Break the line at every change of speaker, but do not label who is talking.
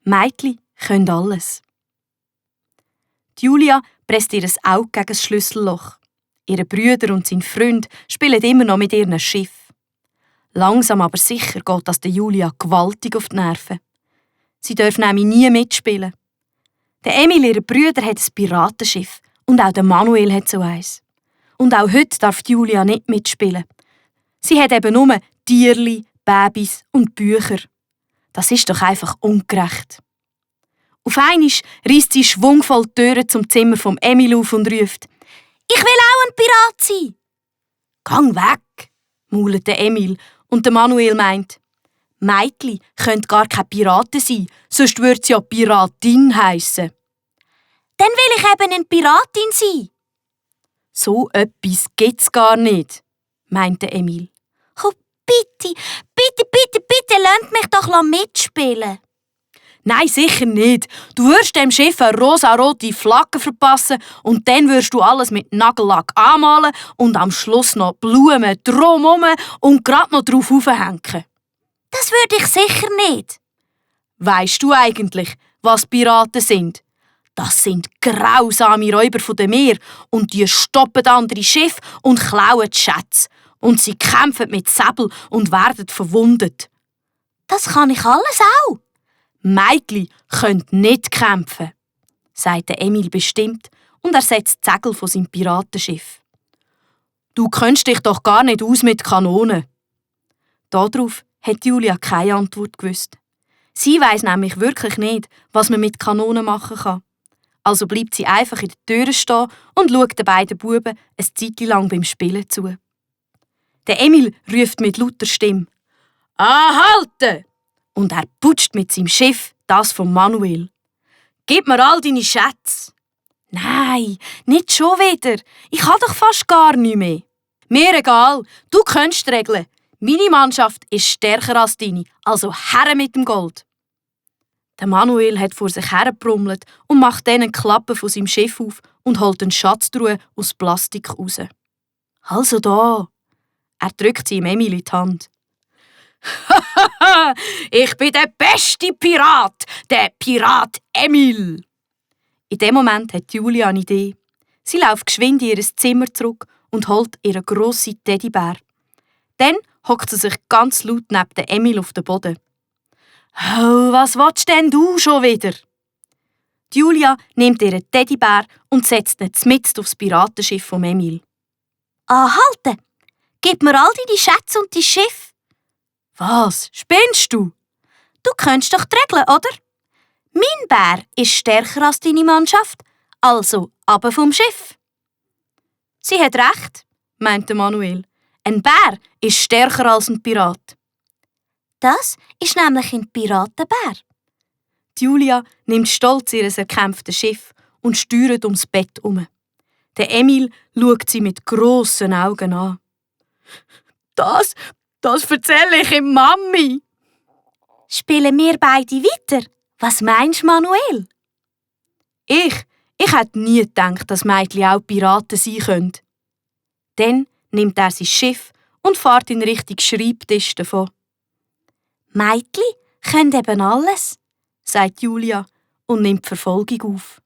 Mädchen können alles. Die Julia presst ihr Auge gegen das Schlüsselloch. Ihre Brüder und sein Freund spielen immer noch mit ihrem Schiff. Langsam aber sicher geht das der Julia gewaltig auf die Nerven. Sie darf nämlich nie mitspielen. Der Emil, ihre Brüder, hat ein Piratenschiff und auch der Manuel hat so eins. Und auch heute darf die Julia nicht mitspielen. Sie hat eben nur Tierli, Babys und Bücher. Das ist doch einfach ungerecht. Auf einmal reißt sie schwungvoll die Türe zum Zimmer vom Emil auf und ruft: «Ich will auch ein Pirat sein!» «Gang weg!» mault der Emil und der Manuel meint: «Mädchen können gar keine Piraten sein, sonst würde sie ja Piratin heissen.» «Dann will ich eben eine Piratin sein!» «So etwas gibt's gar nicht», meint der Emil. «Oh, bitte, bitte, bitte, bitte, lasst mich doch mitspielen!» «Nein, sicher nicht. Du wirst dem Schiff eine rosarote Flagge verpassen und dann wirst du alles mit Nagellack anmalen und am Schluss noch Blumen drumherum und grad noch drauf aufhängen.» «Das würde ich sicher nicht.» «Weisst du eigentlich, was Piraten sind? Das sind grausame Räuber von dem Meer und die stoppen andere Schiffe und klauen die Schätze. Und sie kämpfen mit Säbel und werden verwundet.» «Das kann ich alles auch.» «Mädchen können nicht kämpfen», sagt Emil bestimmt und er setzt die Segel von seinem Piratenschiff. «Du kennst dich doch gar nicht aus mit Kanonen.» Darauf hat Julia keine Antwort gewusst. Sie weiss nämlich wirklich nicht, was man mit Kanonen machen kann. Also bleibt sie einfach in der Tür stehen und schaut den beiden Buben eine Zeit lang beim Spielen zu. Der Emil ruft mit lauter Stimme: «Anhalten!» Und er putscht mit seinem Schiff das von Manuel. «Gib mir all deine Schätze!» «Nein, nicht schon wieder. Ich habe doch fast gar nichts mehr.» «Mir egal, du kennst die Regeln. Meine Mannschaft ist stärker als deine, also her mit dem Gold.» Der Manuel hat vor sich hergebrummelt und macht dann eine Klappe von seinem Schiff auf und holt eine Schatztruhe aus Plastik raus. «Also da!» Er drückt sie ihm Emil in die Hand. «Ich bin der beste Pirat, der Pirat Emil!» In dem Moment hat Julia eine Idee. Sie läuft geschwind in ihr Zimmer zurück und holt ihren grossen Teddybär. Dann hockt sie sich ganz laut neben den Emil auf den Boden. «Oh, was willst denn du schon wieder?» Die Julia nimmt ihren Teddybär und setzt ihn mitten aufs Piratenschiff von Emil. «Anhalten! Gib mir all deine Schätze und dein Schiff!» «Was? Spinnst du?» «Du kennst doch die Regeln, oder? Mein Bär ist stärker als deine Mannschaft, also runter vom Schiff.» «Sie hat recht», meinte Manuel. «Ein Bär ist stärker als ein Pirat.» «Das ist nämlich ein Piratenbär.» Julia nimmt stolz ihr erkämpftes Schiff und steuert ums Bett um. Der Emil schaut sie mit grossen Augen an. Das erzähle ich ihm Mami.» «Spielen wir beide weiter? Was meinst du, Manuel?» Ich hätte nie gedacht, dass Mädchen auch Piraten sein können. Dann nimmt er sein Schiff und fährt in Richtung Schreibtisch davon. «Mädchen können eben alles», sagt Julia und nimmt die Verfolgung auf.